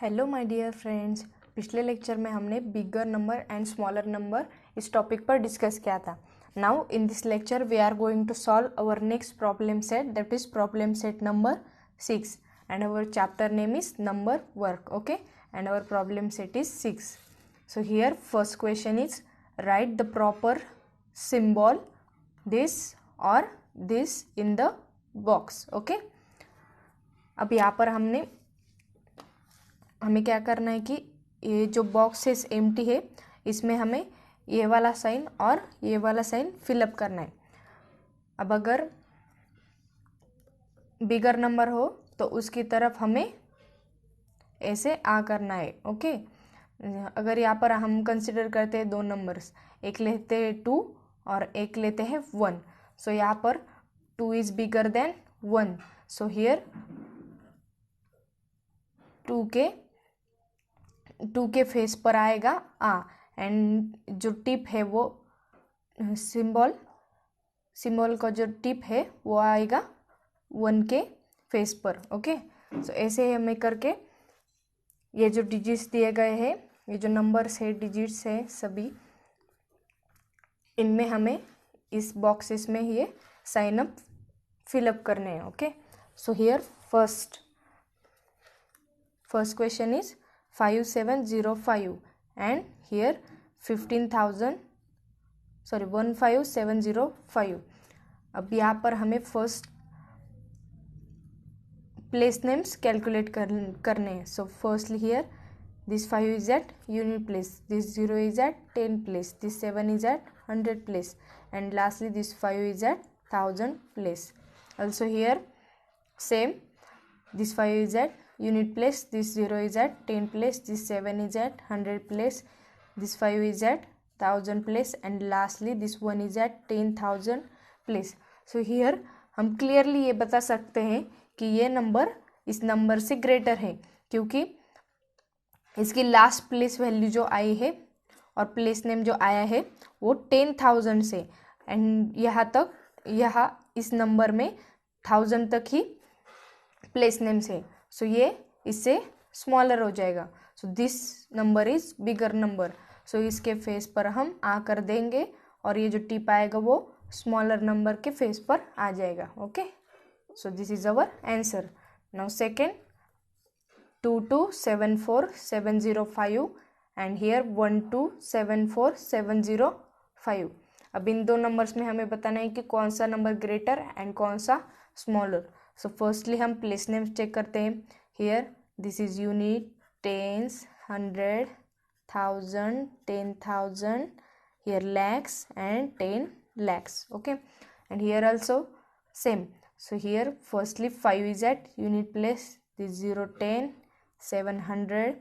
Hello my dear friends. पिछले lecture में हमने bigger number and smaller number इस टॉपिक पर डिस्कस किया था। Now in this lecture we are going to solve our next problem set, that is problem set number 6 and our chapter name is number work. Okay, and our problem set is 6. So here first question is write the proper symbol this or this in the box. Okay, अब यहाँ पर हमें क्या करना है कि ये जो बॉक्सेस एम्प्टी है इसमें हमें ये वाला साइन और ये वाला साइन फिलअप करना है। अब अगर बिगर नंबर हो तो उसकी तरफ हमें ऐसे आ करना है। ओके, अगर यहाँ पर हम कंसिडर करते हैं दो नंबर्स, एक लेते हैं 2 और एक लेते हैं 1। सो यहाँ पर 2 is bigger than 1, so here 2 के फेस पर आएगा आ, एंड जो टिप है वो सिंबल का जो टिप है वो आएगा 1 के फेस पर। ओके, सो ऐसे ही हमें करके ये जो डिजिट्स दिए गए हैं, ये जो नंबर्स है, डिजिट्स है सभी, इनमें हमें इस बॉक्सेस में ये साइन अप फिलअप करने हैं। Okay, so here first question is 5705 and here 15705। अब यहाँ पर हमें फर्स्ट प्लेस नेम्स कैलकुलेट करने हैं। So firstly here this 5 is at unit place, this 0 is at 10 place, this 7 is at 100 place, and lastly this 5 is at 1000 place. Also here same, this 5 is at unit place, this 0 is at 10 place, this 7 is at 100 place, this 5 is at 1000 place, and lastly this 1 is at 10,000 place. So here हम clearly ये बता सकते हैं कि ये number इस number से greater है, क्योंकि इसकी लास्ट प्लेस वैल्यू जो आई है और प्लेस नेम जो आया है वो 10,000 से, एंड यहाँ इस नंबर में 1000 तक ही प्लेस नेम्स है। सो ये इससे स्मॉलर हो जाएगा। So this number is bigger number. So इसके फेस पर हम आ कर देंगे और ये जो टिप आएगा वो स्मॉलर नंबर के फेस पर आ जाएगा। Okay, so this is our answer. Now second 2274705 and here 1274705। अब इन दो नंबर्स में हमें बताना है कि कौन सा नंबर ग्रेटर एंड कौन सा स्मॉलर। सो फर्स्टली हम प्लेस नेम्स चेक करते हैं। Here this is unit, tens, 100, 1000, 10,000, here lakhs and 10 lakhs. Okay, and here also same. So here firstly 5 is at unit place, this 0, 10, 700,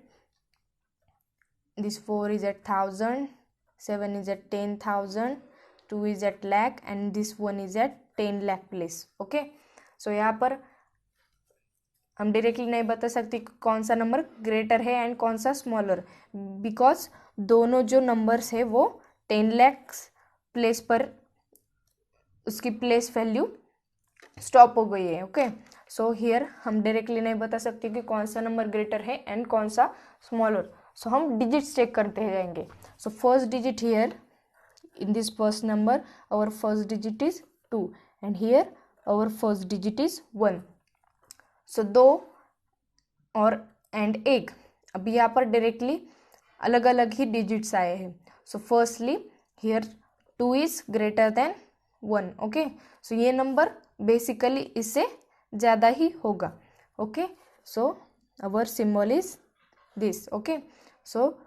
this 4 is at 1000, 7 is at 10,000, 2 is at lakh, and this 1 is at 10 lakh place. Okay, so यहाँ पर हम directly नहीं बता सकते कौन सा number greater है and कौन सा स्मॉलर, बिकॉज दोनों जो नंबर्स है वो 10 lakhs प्लेस पर उसकी प्लेस वैल्यू स्टॉप हो गई है। ओके, सो हियर हम डायरेक्टली नहीं बता सकते कि कौन सा नंबर ग्रेटर है एंड कौन सा स्मॉलर। सो हम डिजिट्स चेक करते जाएंगे। So first digit here in this first number, our first digit is 2 and here our first digit is 1. so 2 और एंड 1, अभी यहाँ पर डायरेक्टली अलग अलग ही डिजिट्स आए हैं। So firstly here 2 is greater than 1। Okay, so ये नंबर बेसिकली इससे ज़्यादा ही होगा। Okay, so our symbol is this. Okay, so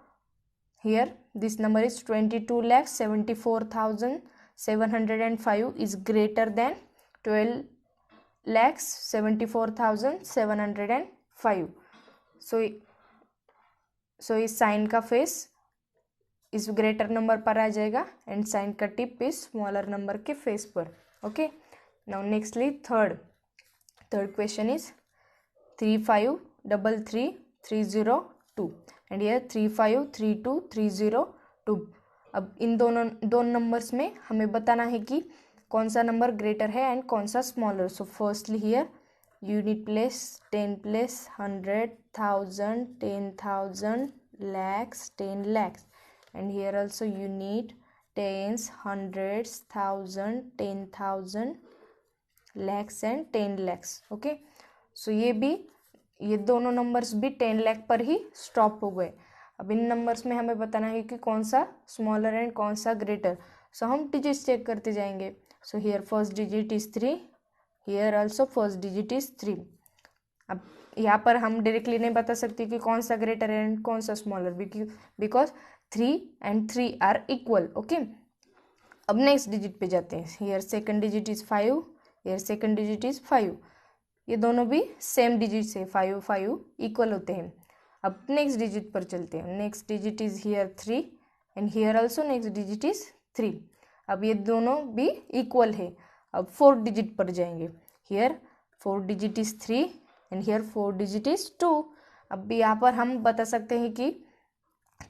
here this number is 22,74,705 is greater than 12,74,705. so इस साइन का फेस इस ग्रेटर नंबर पर आ जाएगा एंड साइन का टिप इस स्मॉलर नंबर के फेस पर। Okay, now nextly third question is 3533,302 and ये 3532,302। अब इन दो नंबर्स में हमें बताना है कि कौन सा नंबर ग्रेटर है एंड कौन सा smaller. So firstly here unit place, 10 place, 100,000, 10,000, lakhs, 10 lakhs, and here also you need tens, hundreds, thousand, 10,000, lakhs and 10 lakhs. Okay, so ये दोनों नंबर्स भी 10 लाख पर ही स्टॉप हो गए. अब इन नंबर्स में हमें बताना है कि कौन सा स्मॉलर एंड कौन सा ग्रेटर. सो हम डिजिट्स चेक करते जाएंगे. सो here first digit is 3, here also first digit is 3. अब यहाँ पर हम डायरेक्टली नहीं बता सकते कि कौन सा ग्रेटर है एंड कौन सा smaller, because 3 and 3 are equal. Okay, अब नेक्स्ट डिजिट पे जाते हैं. Here second digit is 5, here second digit is 5. ये दोनों भी सेम डिजिट है, 5 5 इक्वल होते हैं. अब नेक्स्ट डिजिट पर चलते हैं. Next digit is here 3 and here also next digit is 3. अब ये दोनों भी इक्वल है. अब फोर्थ डिजिट पर जाएंगे. Here fourth digit is 3 and here fourth digit is 2. अब यहाँ पर हम बता सकते हैं कि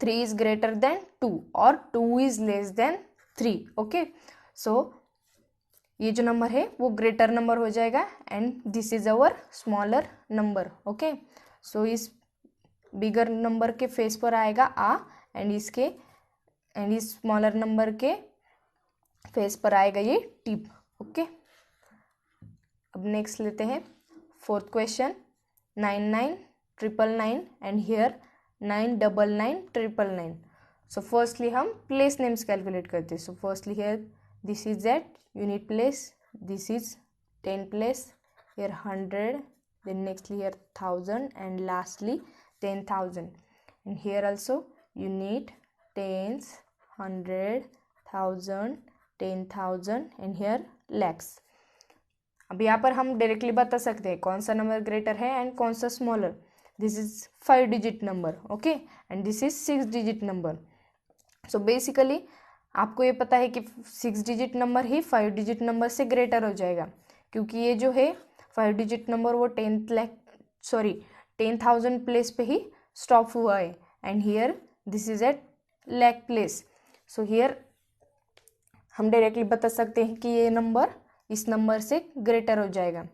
3 इज ग्रेटर देन 2 और 2 is less than 3. Okay, so ये जो नंबर है वो ग्रेटर नंबर हो जाएगा and this is our smaller number. Okay, so इस बिगर नंबर के फेस पर आएगा आ एंड इस स्मॉलर नंबर के फेस पर आएगा ये टिप. ओके, अब नेक्स्ट लेते हैं fourth question. 99,999 and here 999,999. So firstly हम प्लेस नेम्स कैलकुलेट करते हैं. So firstly here this is eight unit place, this is 10 place, here 100, then nextly here 1000 and lastly 10,000. And here also you need tens, 100, 1000, 10,000 and here lakhs. अब यहाँ पर हम directly बता सकते हैं कौन सा नंबर ग्रेटर है एंड कौन सा smaller. This is 5 digit number. Okay, and this is 6 digit number. So basically आपको ये पता है कि 6 डिजिट नंबर ही 5 डिजिट नंबर से ग्रेटर हो जाएगा, क्योंकि ये जो है 5 डिजिट नंबर वो 10,000 प्लेस पे ही स्टॉप हुआ है and here this is at lakh place. So here हम डायरेक्टली बता सकते हैं कि ये नंबर इस नंबर से ग्रेटर हो जाएगा.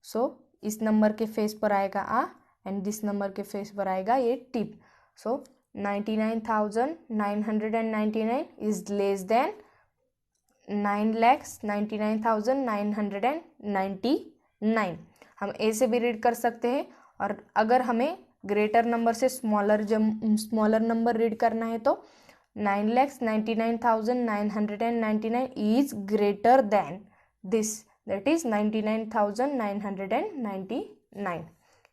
सो इस नंबर के फेस पर आएगा आ एंड दिस नंबर के फेस पर आएगा ये tip. So 99,999 is less than 9,99,999. हम ए से भी रीड कर सकते हैं, और अगर हमें ग्रेटर नंबर से स्मॉलर नंबर रीड करना है तो 9,99,999 is greater than this, that is 99,999.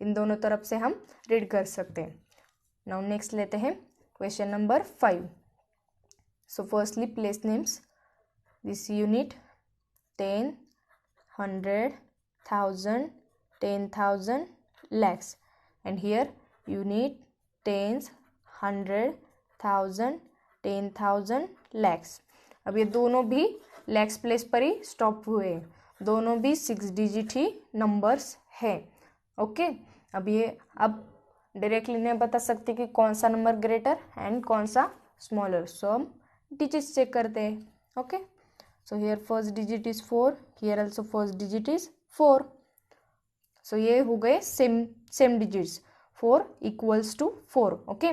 इन दोनों तरफ से हम रीड कर सकते हैं. नाउ नेक्स्ट लेते हैं question number 5. So firstly place names. This unit 10, 100, 1000, 10,000, lakhs, and here unit tens, 100, 1000, 10,000, lakhs. अब ये दोनों भी लैक्स प्लेस पर ही स्टॉप हुए हैं. दोनों भी 6 डिजिट ही नंबर्स हैं. ओके, अब डायरेक्टली नहीं बता सकते कि कौन सा नंबर ग्रेटर एंड कौन सा स्मॉलर. सो हम डिजिट्स चेक करते हैं. Okay, so here first digit is 4, here also first digit is 4. So ये हो गए same digits. 4 equals to 4. Okay,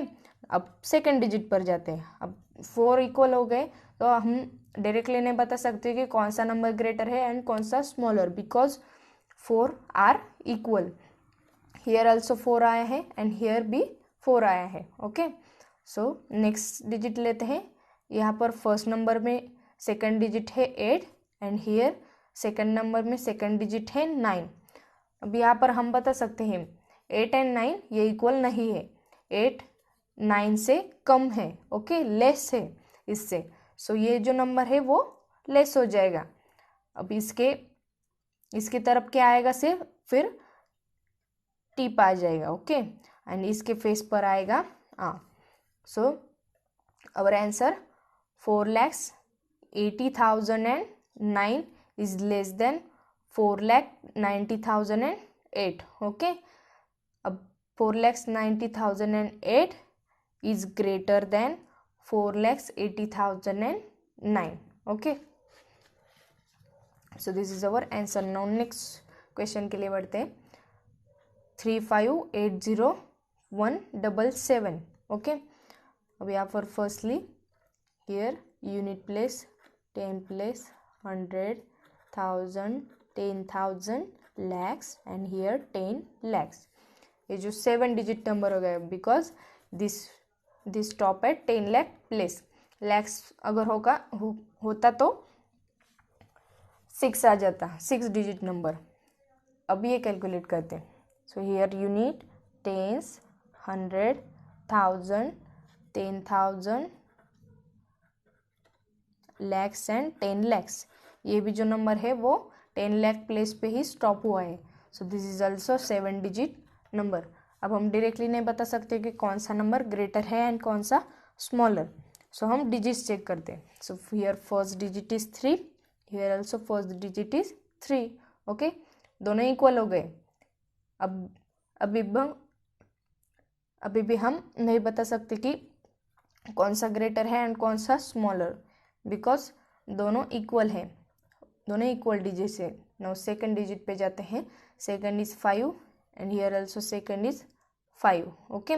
अब सेकंड डिजिट पर जाते हैं. अब 4 इक्वल हो गए तो हम डायरेक्टली नहीं बता सकते कि कौन सा नंबर ग्रेटर है एंड कौन सा smaller, because 4 are equal. Here also 4 आया है एंड हियर भी 4 आया है. ओके, सो नेक्स्ट डिजिट लेते हैं. यहाँ पर फर्स्ट नंबर में सेकंड डिजिट है 8 एंड हियर सेकंड नंबर में सेकंड डिजिट है 9. अब यहाँ पर हम बता सकते हैं 8 एंड 9 ये इक्वल नहीं है. 8 9 से कम है. ओके, लेस है इससे. सो ये जो नंबर है वो लेस हो जाएगा. अब इसकी तरफ क्या आएगा, सिर्फ फिर टिप आ जाएगा. ओके, एंड इसके फेस पर आएगा आ. So our answer 4,80,009 is less than 4,90,008. Okay, अब 4,90,008 is greater than 4,80,009. Okay, so this is our answer. Now next question के लिए बढ़ते हैं। 3580,177 ओके। अब यहाँ पर firstly here unit place 10 place 100,000 10,000 lakhs and here 10 lakhs। ये जो 7 डिजिट नंबर हो गया because this stop at 10 lakh place. Lakhs अगर होता तो 6 आ जाता, 6 डिजिट नंबर। अब ये कैलकुलेट करते हैं। So here unit tens 100,000 10,000 lakhs and 10 lakhs. ये भी जो नंबर है वो 10 लाख प्लेस पे ही स्टॉप हुआ है। So this is also 7 digit number. अब हम डायरेक्टली नहीं बता सकते कि कौन सा नंबर ग्रेटर है एंड कौन सा स्मॉलर। सो हम डिजिट्स चेक करते हैं। सो here first digit is 3, here also first digit is 3 okay. दोनों इक्वल हो गए। अब अभी भी हम नहीं बता सकते कि कौन सा ग्रेटर है एंड कौन सा स्मॉलर, बिकॉज दोनों इक्वल है, दोनों इक्वल डिजिट है। नाउ सेकंड डिजिट पे जाते हैं। Second is 5 and here also second is 5 okay.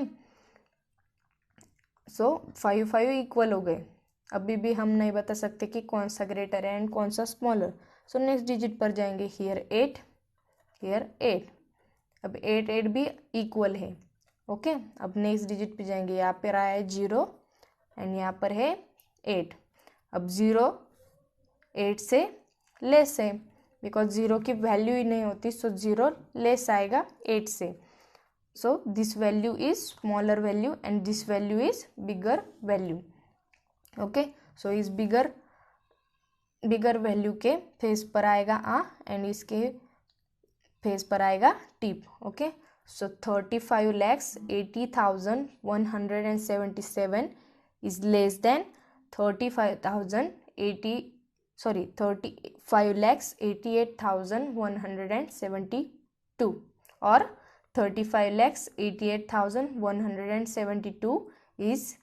So 5 equal हो गए। अभी भी हम नहीं बता सकते कि कौन सा ग्रेटर है एंड कौन सा स्मॉलर। सो नेक्स्ट डिजिट पर जाएंगे। Here 8 here 8। अब 8 भी इक्वल है ओके। अब नेक्स्ट डिजिट पे जाएंगे। यहाँ पर आया है 0 एंड यहाँ पर है 8। अब 0 8 से लेस है बिकॉज 0 की वैल्यू ही नहीं होती। सो 0 लेस आएगा 8 से। So this value is smaller value and this value is bigger value okay. So इस बिगर वैल्यू के फेस पर आएगा आ एंड इसके फेस पर आएगा tip okay. So 35,80,177 is less then 35,88,172 और 35,88,172 is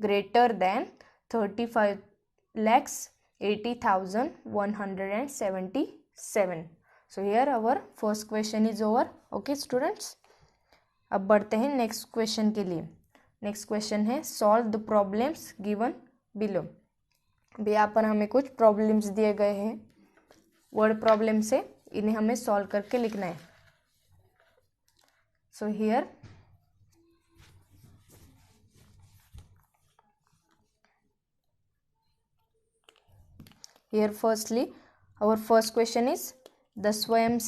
greater than 35,80,177. So here our first question is over. Okay students, अब बढ़ते हैं नेक्स्ट क्वेश्चन के लिए। नेक्स्ट क्वेश्चन है solve the problems given below. भी यहाँ पर हमें कुछ प्रॉब्लम्स दिए गए हैं वर्ड प्रॉब्लम से, इन्हें हमें सॉल्व करके लिखना है। सो here firstly our first question is the Swayam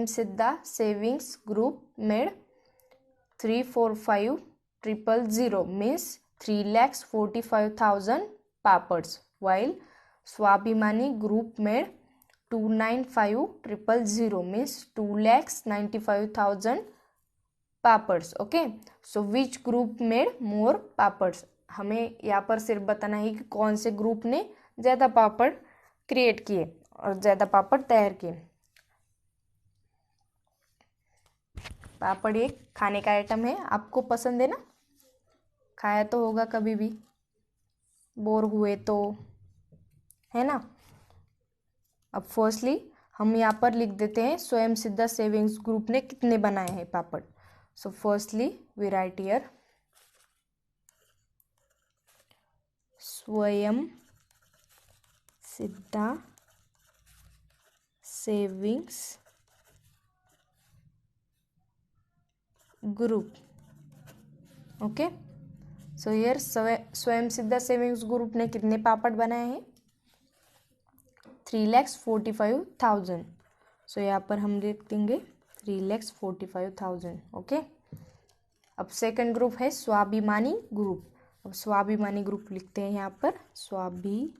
Siddha savings group made 345,000 means 3,45,000 papads, while Swabhimani group made 295,000 means 2,95,000 papads. Okay, so which group made more papads? हमें यहाँ पर सिर्फ बताना है कि कौन से ग्रुप ने ज़्यादा पापड़ क्रिएट किए और ज़्यादा पापड़ तैयार किए। पापड़ एक खाने का आइटम है, आपको पसंद है ना, खाया तो होगा कभी भी, बोर हुए तो, है ना। अब फर्स्टली हम यहाँ पर लिख देते हैं स्वयं सिद्धा सेविंग्स ग्रुप ने कितने बनाए हैं पापड़। So firstly we write here Swayam Siddha savings group okay. So here Swayam Siddha savings group ने कितने पापड़ बनाए हैं 3,45,000। सो यहाँ पर हम लिख देंगे 3,45,000 ओके। अब सेकंड ग्रुप है स्वाभिमानी ग्रुप। अब स्वाभिमानी ग्रुप लिखते हैं यहाँ पर स्वाभिमानी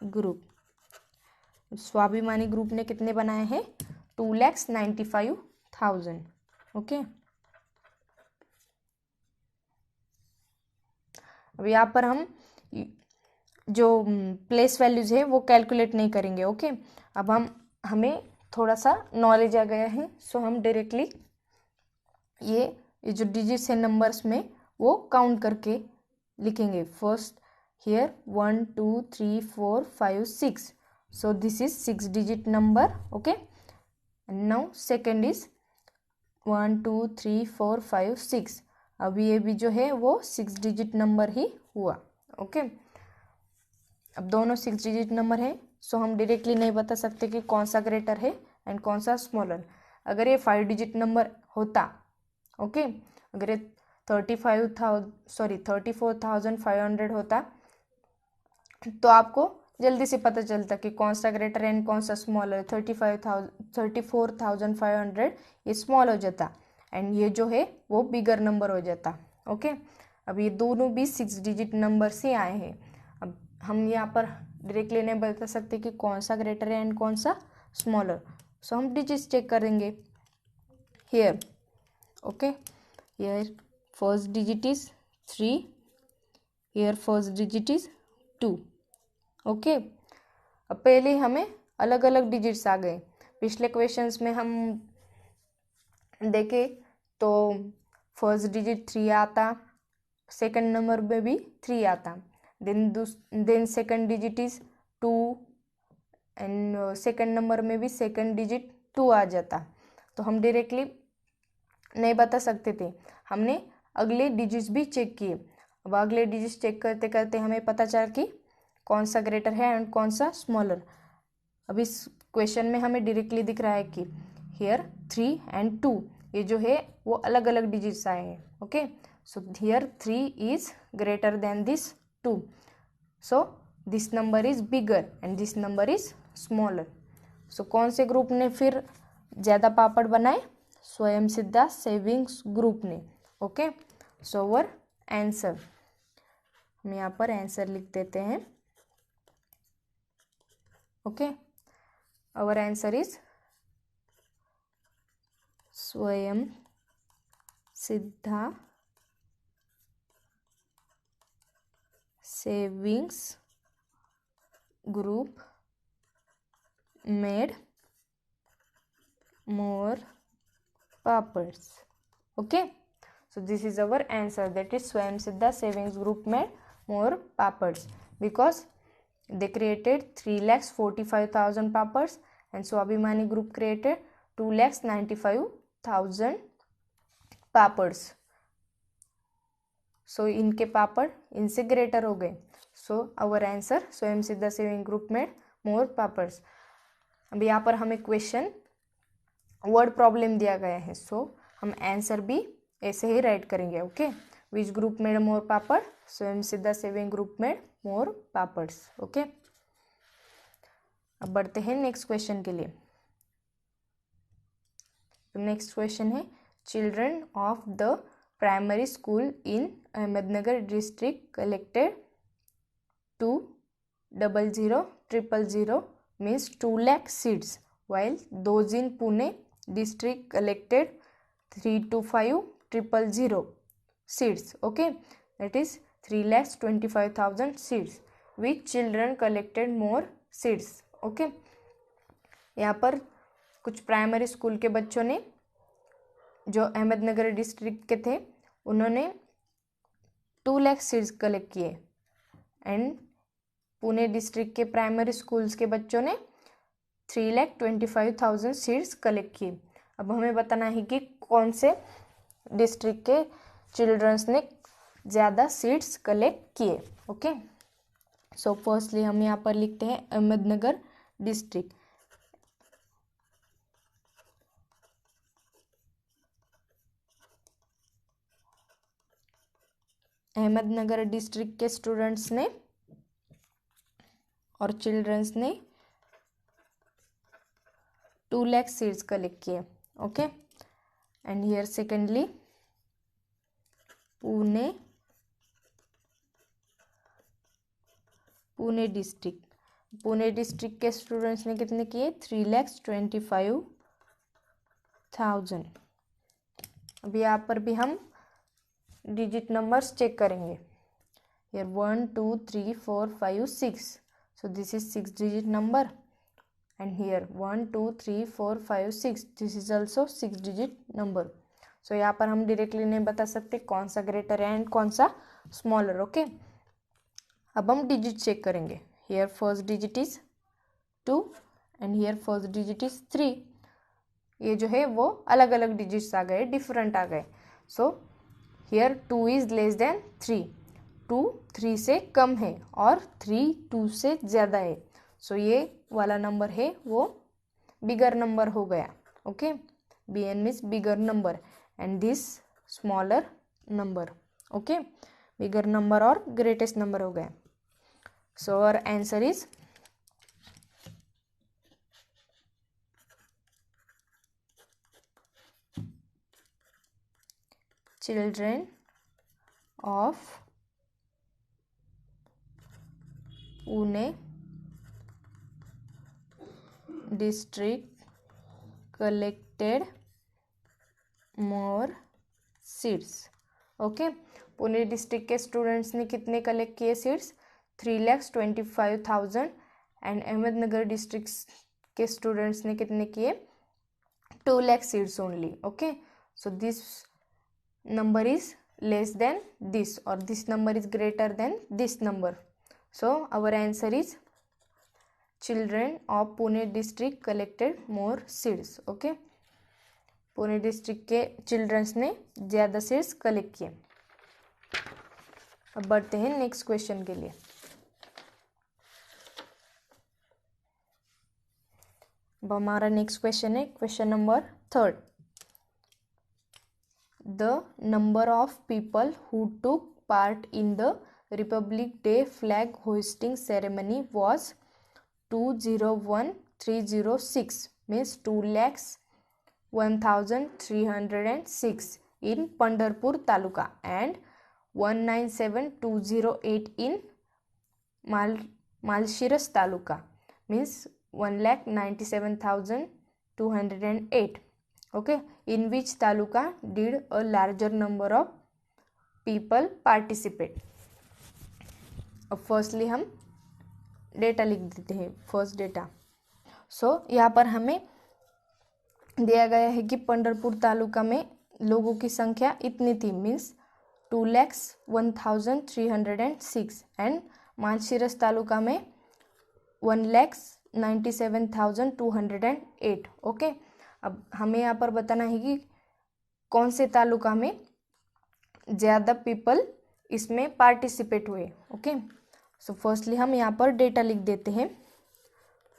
ग्रुप। स्वाभिमानी ग्रुप ने कितने बनाए हैं 2,95,000 ओके। अब यहाँ पर हम जो प्लेस वैल्यूज है वो कैलकुलेट नहीं करेंगे ओके। अब हमें थोड़ा सा नॉलेज आ गया है, सो हम डायरेक्टली ये जो डिजिट्स है नंबर्स में वो काउंट करके लिखेंगे। First here 1 2 3 4 5 6, so this is 6 digit number. Okay, and now second is 1 2 3 4 5 6, अभी ये भी जो है वो 6 डिजिट नंबर ही हुआ. ओके, अब दोनों 6 डिजिट नंबर है, सो हम डायरेक्टली नहीं बता सकते कि कौन सा ग्रेटर है एंड कौन सा स्मॉलर. अगर ये 5 डिजिट नंबर होता, ओके, अगर ये 34,500 होता तो आपको जल्दी से पता चलता कि कौन सा ग्रेटर एंड कौन सा स्मॉलर. 34,500 ये स्मॉल हो जाता एंड ये जो है वो बिगर नंबर हो जाता. ओके, अब ये दोनों भी 6 डिजिट नंबर से आए हैं. अब हम यहाँ पर डायरेक्टली नहीं बता सकते कि कौन सा ग्रेटर है एंड कौन सा स्मॉलर, सो हम डिजिट्स चेक करेंगे. Here okay, here first digit is 3, here first digit is 2. Okay, अब पहले हमें अलग अलग डिजिट्स आ गए. पिछले क्वेश्चंस में हम देखें तो फर्स्ट डिजिट 3 आता, सेकंड नंबर में भी 3 आता, then second digit is 2 and second number में भी सेकंड डिजिट 2 आ जाता. तो हम डायरेक्टली नहीं बता सकते थे, हमने अगले डिजिट्स भी चेक किए. अब अगले डिजिट्स चेक करते करते हमें पता चला कि कौन सा ग्रेटर है एंड कौन सा स्मॉलर. अब इस क्वेश्चन में हमें डायरेक्टली दिख रहा है कि हियर 3 एंड 2 ये जो है वो अलग अलग डिजिट्स आए हैं. Okay, so here 3 is greater than this 2, so this number is bigger and this number is smaller. So कौन से ग्रुप ने फिर ज़्यादा पापड़ बनाए? स्वयं सिद्धा सेविंग्स ग्रुप ने. ओके, सो अवर आंसर, हम यहाँ पर आंसर लिख देते हैं. ओके, अवर आंसर इज स्वयं Siddha savings group made more papads. Okay, so this is our answer, that is Swayam Siddha Savings Group made more papads because they created 3,45,000 papads and Swabhimani group created 2,95,000 papads. So इनके पापड़ इनसे greater हो गए. सो our answer स्वयं Siddha saving group made more papads. अब यहाँ पर हमें question word problem दिया गया है, सो हम आंसर भी ऐसे ही राइट करेंगे. Okay, which group made more papad? Swayam Siddha saving group made more papads. Okay, अब बढ़ते हैं नेक्स्ट क्वेश्चन के लिए. तो नेक्स्ट क्वेश्चन है, children of the primary school in Ahmednagar district collected 2,00,000 means 2 lakh seeds, while those in Pune district collected 3,25,000 seeds. Okay, that is 3,25,000 seeds. Which children collected more seeds? Okay, यहाँ पर कुछ primary school के बच्चों ने जो Ahmednagar district के थे उन्होंने 2 लाख सीड्स कलेक्ट किए एंड पुणे डिस्ट्रिक्ट के प्राइमरी स्कूल्स के बच्चों ने 3,25,000 सीड्स कलेक्ट किए. अब हमें बताना है कि कौन से डिस्ट्रिक्ट के चिल्ड्रंस ने ज़्यादा सीड्स कलेक्ट किए. ओके, सो फर्स्टली हम यहाँ पर लिखते हैं अहमदनगर डिस्ट्रिक्ट. अहमदनगर डिस्ट्रिक्ट के स्टूडेंट्स ने और चिल्ड्रंस ने 2 लाख सीड्स कलेक्ट किए. Okay, and here secondly Pune district के स्टूडेंट्स ने कितने किए? 3,25,000. अब यहाँ पर भी हम डिजिट नंबर्स चेक करेंगे. Here 1 2 3 4 5 6, so this is 6 digit number, and here 1 2 3 4 5 6, this is also 6 digit number. So यहाँ पर हम डायरेक्टली नहीं बता सकते कौन सा ग्रेटर है एंड कौन सा स्मॉलर. ओके, अब हम डिजिट चेक करेंगे. Here first digit is 2 and here first digit is 3. ये जो है वो अलग अलग डिजिट्स आ गए, डिफरेंट आ गए. So here 2 is less than 3. 2 3 से कम है और 3 2 से ज़्यादा है. सो ये वाला नंबर है वो बिगर नंबर हो गया. Okay, BN means bigger number and this smaller number. Okay, bigger number और ग्रेटेस्ट नंबर हो गया. So our answer is children of Pune district collected more seeds. Okay, Pune district के स्टूडेंट्स ने कितने कलेक्ट किए सीड्स? 3,25,000. एंड अहमदनगर डिस्ट्रिक्ट के students ने कितने किए? 2 lakh seeds only. Okay, so this number is less than this or this number is greater than this number. So our answer is children of Pune district collected more seeds. Okay, Pune district के children's ने ज़्यादा seeds collect किए. अब बढ़ते हैं next question के लिए. अब हमारा नेक्स्ट क्वेश्चन है question number 3. The number of people who took part in the Republic Day flag hoisting ceremony was 201,306, means 2,01,306 in Pandharpur Taluka and 197,208 in Malshiras Taluka, means 1,97,208. Okay, in which taluka did a larger number of people participate? अब firstly हम data लिख देते हैं. First data. सो यहाँ पर हमें दिया गया है कि पंढरपुर तालुका में लोगों की संख्या इतनी थी, मीन्स 2,01,306 एंड मालशीरस तालुका में 1,97,208. ओके, अब हमें यहाँ पर बताना है कि कौन से तालुका में ज़्यादा पीपल इसमें पार्टिसिपेट हुए. ओके, सो फर्स्टली हम यहाँ पर डेटा लिख देते हैं.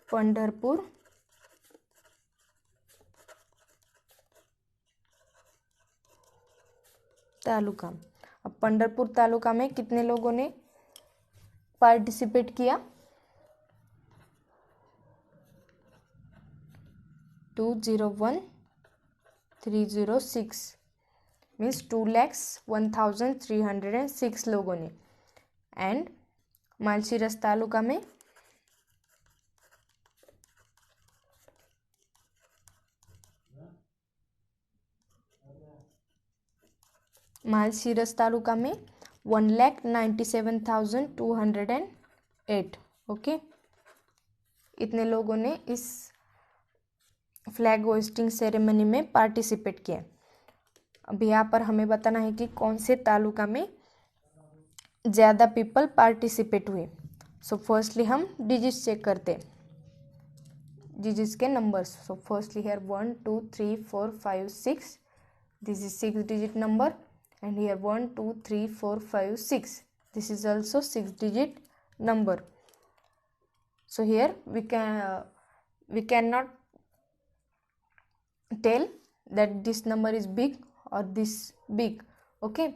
पंढरपुर तालुका. अब पंढरपुर तालुका में कितने लोगों ने पार्टिसिपेट किया? 201,306 मीन्स 2,01,306 लोगों ने. एंड मालशीरस तालुका में मालशीरस तालुका में 1,97,208. ओके, इतने लोगों ने इस फ्लैग होइस्टिंग सेरेमनी में पार्टिसिपेट किया. अब यहाँ पर हमें बताना है कि कौन से तालुका में ज़्यादा पीपल पार्टिसिपेट हुए. सो फर्स्टली हम डिजिट्स चेक करते हैं, डिजिट्स के numbers. So firstly here 1 2 3 4 5 6. This is 6 digit number and here 1 2 3 4 5 6. This is also 6 digit number. So here we cannot tell that this number is big or this big. Okay,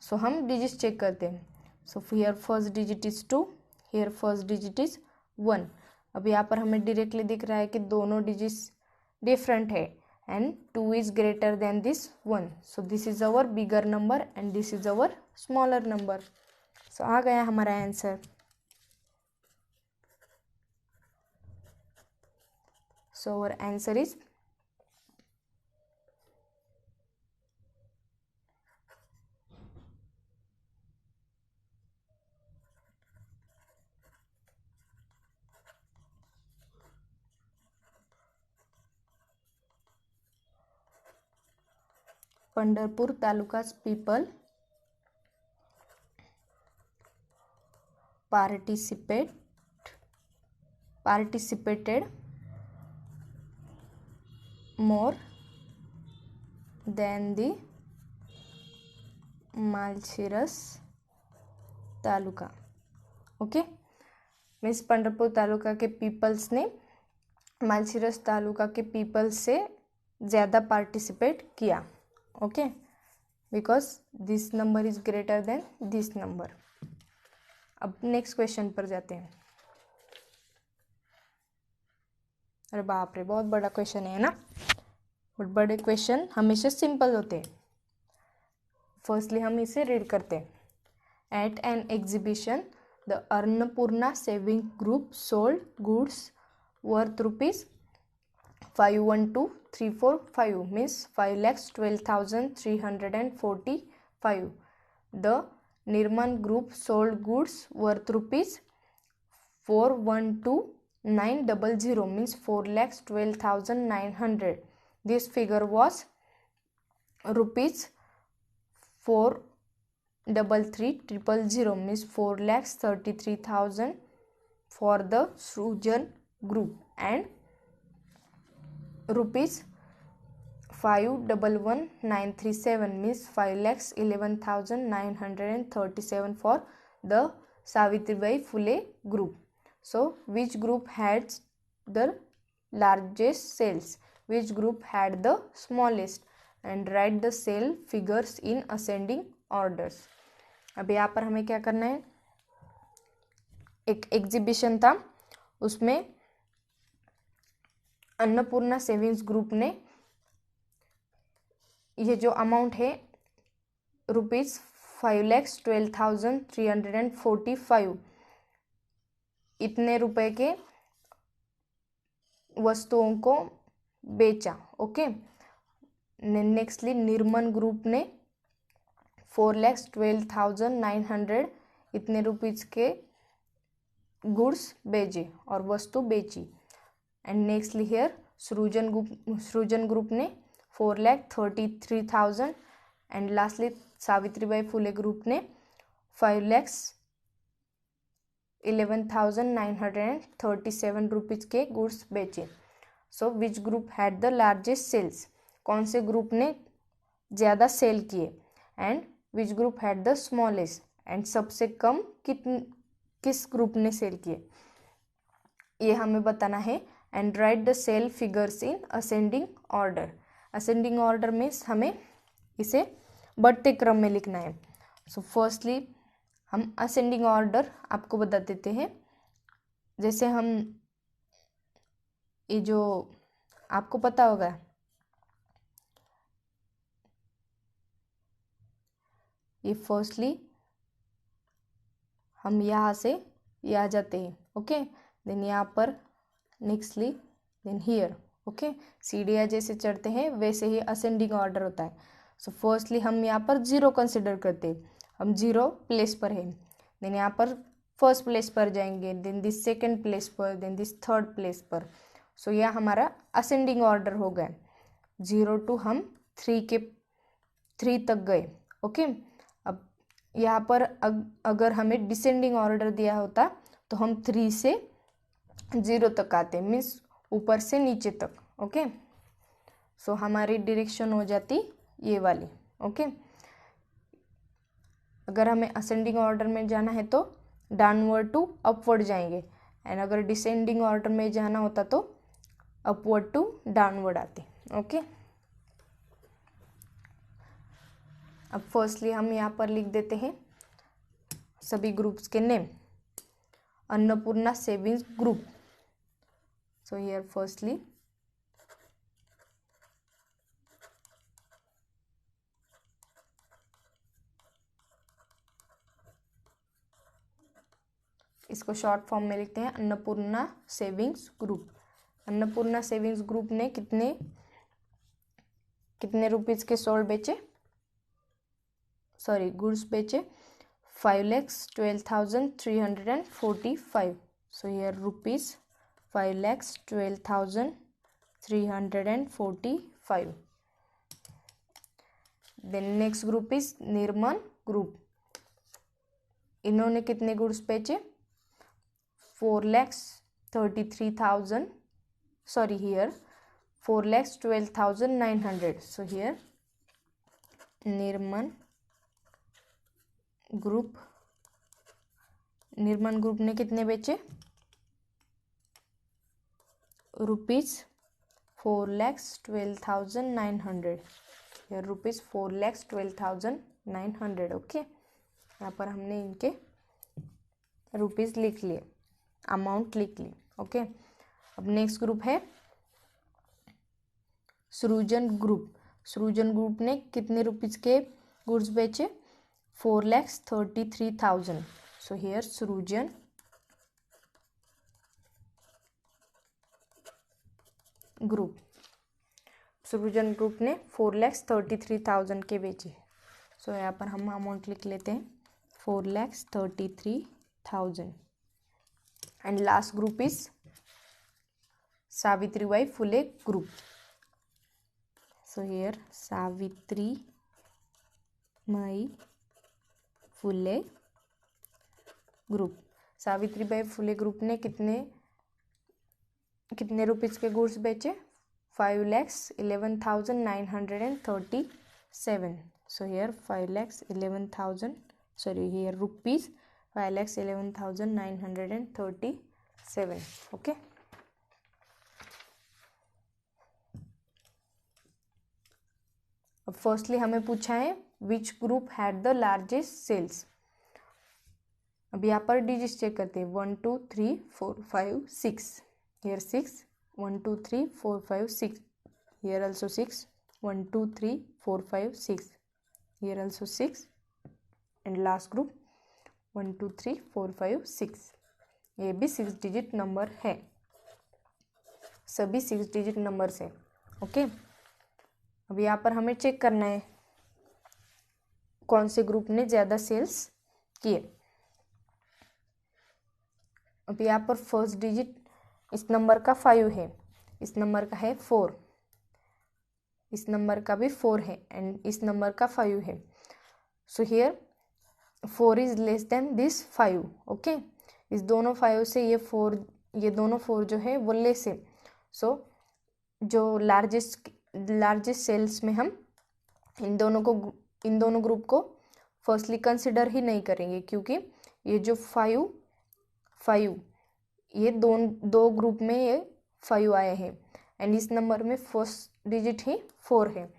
so हम digits check करते हैं. So here first digit is 2, here first digit is 1. अब यहाँ पर हमें directly दिख रहा है कि दोनों digits different है and 2 is greater than this 1. So this is our bigger number and this is our smaller number. So आ गया हमारा answer. So our answer is Pandharpur Taluka's people participated more than the Malshiras taluka. Okay, means Pandharpur taluka के peoples ने मालशिरस तालुका के peoples से ज़्यादा participate किया. Okay, because this number is greater than this number. अब next question पर जाते हैं. अरे बाप रे, बहुत बड़ा क्वेश्चन है ना. बट बड़े क्वेश्चन हमेशा सिंपल होते हैं. फर्स्टली हम इसे रीड करते हैं. At an exhibition the Annapurna saving group sold goods worth rupees 512,345 means 5,12,345. The Nirman group sold goods worth rupees 412,900 means 4,12,900. This figure was rupees 433,000 means 4,33,000 for the Srujan group and rupees 511,937 means 5,11,937 for the Savitribai Phule group. So which group had the largest sales, which group had the smallest, and write the sale figures in ascending orders. अब यहाँ पर हमें क्या करना है, एक exhibition था, उसमें अन्नपूर्णा सेविंग्स ग्रुप ने ये जो अमाउंट है रुपीज 5,12,345 इतने रुपए के वस्तुओं को बेचा. ओके, नेक्स्टली निर्मन ग्रुप ने 4,12,900 इतने रुपीज के गुड्स बेचे और वस्तु बेची. And nextly here Srijan group ने 4,33,000 and lastly Savitribai Phule group ने 5,11,937 रुपीज के गुड्स बेचे. So which group had the largest sales, कौन से ग्रुप ने ज़्यादा सेल किए, and which group had the smallest, and सबसे कम किस ग्रुप ने सेल किए, ये हमें बताना है. And write the sale figures in ascending order. Ascending order means हमें इसे बढ़ते क्रम में लिखना है. सो फर्स्टली हम असेंडिंग ऑर्डर आपको बता देते हैं. जैसे हम ये जो आपको पता होगा, ये फर्स्टली हम यहाँ से ये आ जाते हैं. ओके, देन यहाँ पर नेक्स्टली देन हियर. ओके, सीढ़ियाँ जैसे चढ़ते हैं वैसे ही असेंडिंग ऑर्डर होता है. सो फर्स्टली हम यहाँ पर 0 कंसिडर करते हैं, हम 0 प्लेस पर है. देन यहाँ पर फर्स्ट प्लेस पर जाएंगे, देन दिस सेकंड प्लेस पर, देन दिस थर्ड प्लेस पर. सो यह हमारा असेंडिंग ऑर्डर हो गया. 0 to हम 3 तक गए. ओके, अब यहाँ पर अगर हमें डिसेंडिंग ऑर्डर दिया होता तो हम 3 से 0 तक आते, मीन्स ऊपर से नीचे तक. ओके, सो हमारी डायरेक्शन हो जाती ये वाली. ओके, अगर हमें असेंडिंग ऑर्डर में जाना है तो डाउनवर्ड टू अपवर्ड जाएंगे, एंड अगर डिसेंडिंग ऑर्डर में जाना होता तो अपवर्ड टू डाउनवर्ड आते. ओके, अब फर्स्टली हम यहाँ पर लिख देते हैं सभी ग्रुप्स के name. Annapurna savings group. So here firstly इसको शॉर्ट फॉर्म में लिखते हैं Annapurna savings group. Annapurna savings group ने कितने रुपीज के सोल्ड बेचे, सॉरी गुड्स बेचे 5,12,345. So here rupees 5,12,345. Then next group is Nirman group. इन्होंने कितने गुड्स बेचे 4,33,000, sorry, here 4,12,900. So here Nirman Group ने कितने बेचे? ₹4,12,900. here ₹4,12,900. ओके, यहाँ पर हमने इनके रुपीज़ लिख लिए, अमाउंट लिख ली. ओके, अब नेक्स्ट ग्रुप है सृजन ग्रुप. सृजन ग्रुप ने कितने रुपीज़ के गुड्स बेचे? 4,33,000. सो हियर सृजन ग्रुप ने 4,33,000 के बेचे. सो यहाँ पर हम अमाउंट लिख लेते हैं 4,33,000. And last group is Savitribai Phule group. So here Savitribai Phule group. Savitribai Phule group ने कितने रुपीज़ के गुड्स बेचे? 5,11,937. so here 5,11,000, sorry, here rupees 5,11,937. okay. अब फर्स्टली हमें पूछा है which group had the largest sales. अब यहाँ पर डिजिट्स चेक करते हैं. 1 2 3 4 5 6. here 6. 1 2 3 4 5 6. here also 6. 1 2 3 4 5 6. here also 6. and last group 1 2 3 4 5 6. ये भी 6 डिजिट नंबर है, सभी 6 डिजिट नंबर्स है. ओके, अब यहाँ पर हमें चेक करना है कौन से ग्रुप ने ज़्यादा सेल्स किए. अब यहाँ पर फर्स्ट डिजिट इस नंबर का 5 है, इस नंबर का है 4, इस नंबर का भी 4 है एंड इस नंबर का 5 है. So here 4 is less then this 5. Okay, इस दोनों 5 से ये दोनों 4 जो है वो लेस है. सो जो लार्जेस्ट सेल्स में हम इन दोनों ग्रुप को फर्स्टली कंसिडर ही नहीं करेंगे, क्योंकि ये जो 5 ये दो ग्रुप में ये 5 आए हैं एंड इस नंबर में फर्स्ट डिजिट ही 4 है.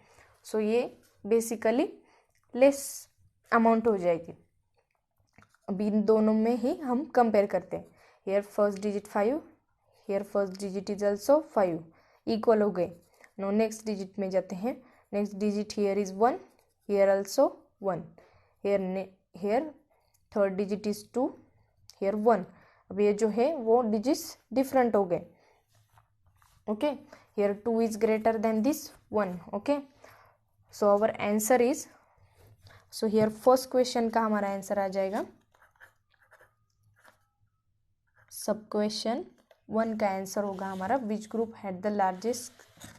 सो ये बेसिकली लेस अमाउंट हो जाएगी. अभी इन दोनों में ही हम कंपेयर करते हैं. Here first digit 5, here first digit is also 5, equal हो गए. नो नेक्स्ट डिजिट में जाते हैं. Next digit here is 1, here also 1. Here third digit is 2, here 1. अब ये जो है वो डिजिट्स डिफरेंट हो गए. Okay, here 2 is greater than this 1. Okay, so our answer is, so here first question का हमारा आंसर आ जाएगा, सब क्वेश्चन 1 का आंसर होगा हमारा which group had the largest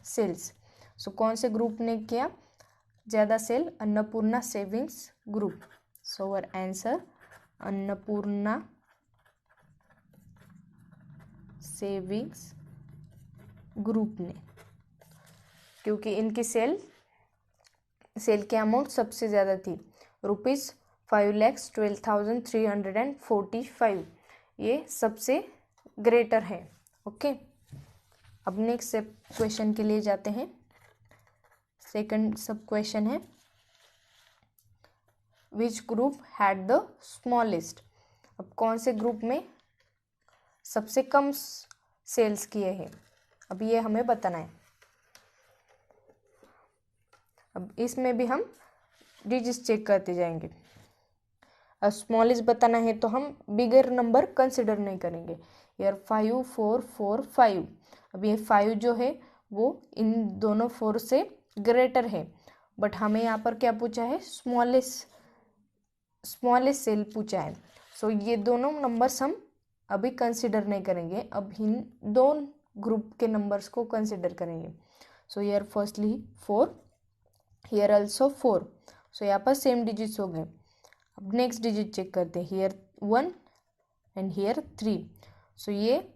sales. So कौन से ग्रुप ने किया ज़्यादा sale? Annapurna savings group. So our answer Annapurna savings group ने, क्योंकि इनकी सेल की अमाउंट सबसे ज़्यादा थी, ₹5,12,345. ये सबसे ग्रेटर है. ओके, अब नेक्स्ट सब क्वेश्चन के लिए जाते हैं. सेकंड सब क्वेश्चन है which group had the smallest. अब कौन से ग्रुप में सबसे कम सेल्स किए हैं, अब ये हमें बताना है. अब इसमें भी हम डिजिट्स चेक करते जाएंगे. अब स्मॉलेस्ट बताना है तो हम बिगर नंबर कंसिडर नहीं करेंगे. यार 5 4 4 5. अब ये 5 जो है वो इन दोनों 4 से ग्रेटर है, बट हमें यहाँ पर क्या पूछा है? स्मॉलेस्ट सेल पूछा है. सो ये दोनों नंबर्स हम अभी कंसिडर नहीं करेंगे, अब इन दो ग्रुप के नंबर्स को कंसिडर करेंगे. सो हियर फर्स्टली 4, हियर ऑल्सो 4. सो यहाँ पर सेम डिजिट्स हो गए. अब नेक्स्ट डिजिट चेक करते हैं. Here 1 and here 3. सो ये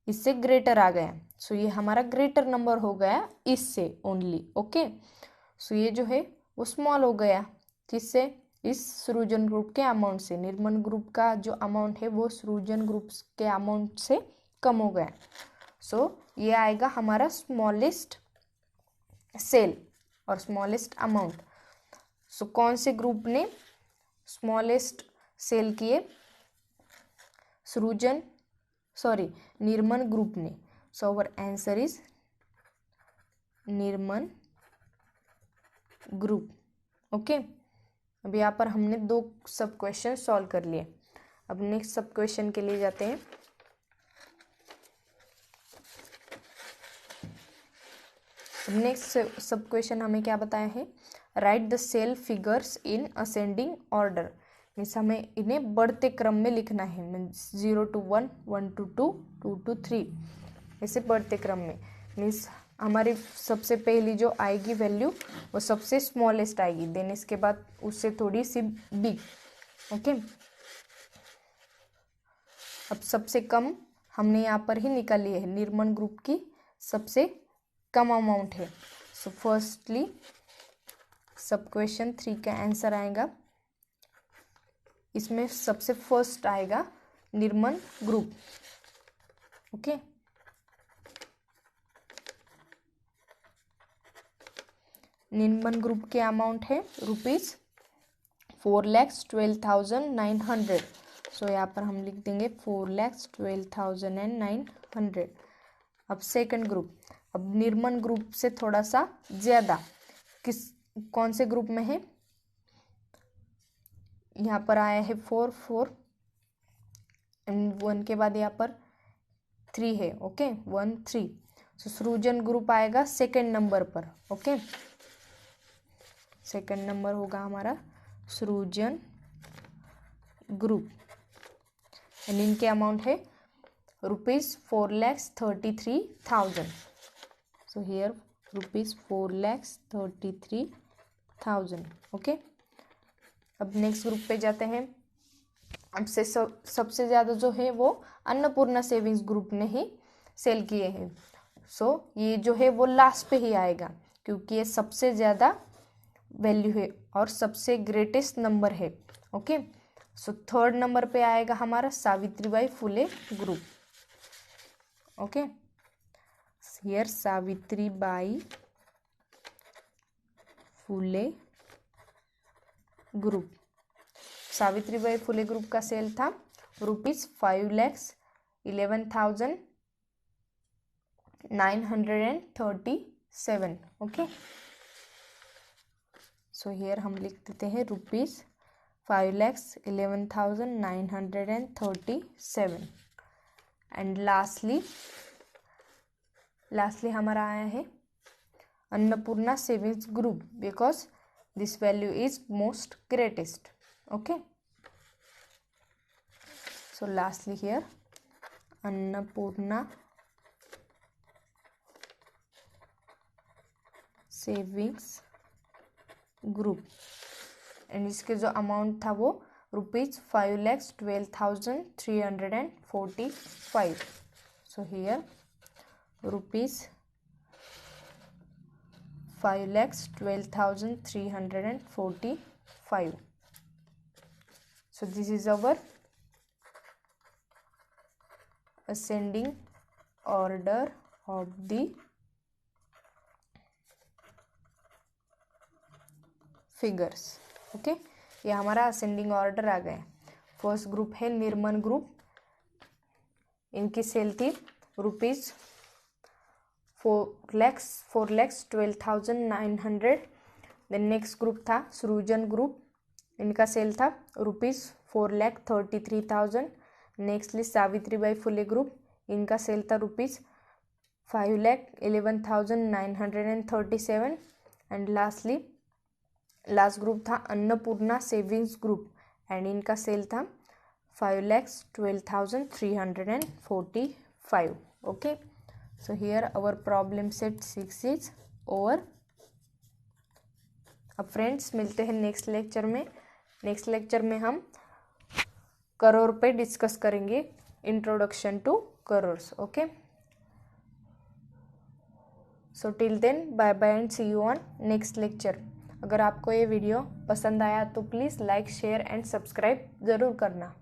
इससे ग्रेटर आ गया, सो ये हमारा ग्रेटर नंबर हो गया इससे ओनली। ओके, सो ये जो है वो स्मॉल हो गया, किससे? इस सृजन ग्रुप के अमाउंट से। निर्मल ग्रुप का जो अमाउंट है वो सृजन ग्रुप के अमाउंट से कम हो गया। सो ये आएगा हमारा स्मॉलेस्ट सेल और स्मॉलेस्ट अमाउंट। सो कौन से ग्रुप ने स्मॉलेस्ट सेल किए? निर्मल ग्रुप ने। So our answer is Nirmal group. Okay, अब यहाँ पर हमने 2 सब क्वेश्चन सॉल्व कर लिए। अब नेक्स्ट सब क्वेश्चन के लिए जाते हैं। नेक्स्ट सब क्वेश्चन हमें क्या बताया है? Write the sale figures in ascending order. Means हमें इन्हें बढ़ते क्रम में लिखना है। मीन्स 0 to 1, 1 to 2, 2 to 3, ऐसे बढ़ते क्रम में। मीन्स हमारी सबसे पहली जो आएगी वैल्यू वो सबसे स्मॉलेस्ट आएगी, देन इसके बाद उससे थोड़ी सी बिग। ओके, अब सबसे कम हमने यहाँ पर ही निकाली है, निर्मल ग्रुप की सबसे कम अमाउंट है। सो फर्स्टली सब क्वेश्चन 3 का आंसर आएगा, इसमें सबसे फर्स्ट आएगा निर्मल ग्रुप। ओके, निर्मल ग्रुप के अमाउंट है ₹4,12,900। सो यहाँ पर हम लिख देंगे 4,12,900। अब सेकंड ग्रुप, अब निर्मल ग्रुप से थोड़ा सा ज़्यादा कौन से ग्रुप में है? यहाँ पर आया है 4, 4 एंड 1 के बाद यहाँ पर 3 है। ओके, 1, 3। सो सृजन ग्रुप आएगा सेकंड नंबर पर। ओके, सेकंड नंबर होगा हमारा सृजन ग्रुप एंड इनके अमाउंट है ₹4,33,000। So here ₹4,33,000। ओके, अब नेक्स्ट ग्रुप पे जाते हैं। अब से सबसे ज़्यादा जो है वो अन्नपूर्णा सेविंग्स ग्रुप ने ही सेल किए हैं। सो ये जो है वो लास्ट पे ही आएगा क्योंकि ये सबसे ज़्यादा वैल्यू है और सबसे ग्रेटेस्ट नंबर है। ओके, सो थर्ड नंबर पे आएगा हमारा Savitribai Phule group. Okay, here Savitribai Phule group. Savitribai Phule group का सेल था ₹5,11,937। ओके, सो हियर हम लिख देते हैं ₹5,11,937। एंड लास्टली हमारा आया है Annapurna savings group because this value is most greatest. Okay, so lastly here Annapurna savings group and इसके जो अमाउंट था वो ₹5,12,345। So here ₹5,12,345। So this is our ascending order of the figures. Okay, ये हमारा असेंडिंग ऑर्डर आ गया। फर्स्ट ग्रुप है निर्मल group, इनकी cell थी ₹4,12,900। देन नेक्स्ट ग्रुप था सृजन ग्रुप, इनका सेल था ₹4,33,000। नेक्स्टली सावित्रीबाई फुले ग्रुप, इनका सेल था ₹5,11,937। एंड लास्ट ग्रुप था अन्नपूर्णा सेविंग्स ग्रुप एंड इनका सेल था ₹5,12,345। Okay, so here our problem set 6 is over. अब फ्रेंड्स मिलते हैं नेक्स्ट लेक्चर में। नेक्स्ट लेक्चर में हम करोड़ पे डिस्कस करेंगे introduction to crores. Okay, so till then bye bye and see you on next lecture. अगर आपको ये वीडियो पसंद आया तो please like share and subscribe ज़रूर करना.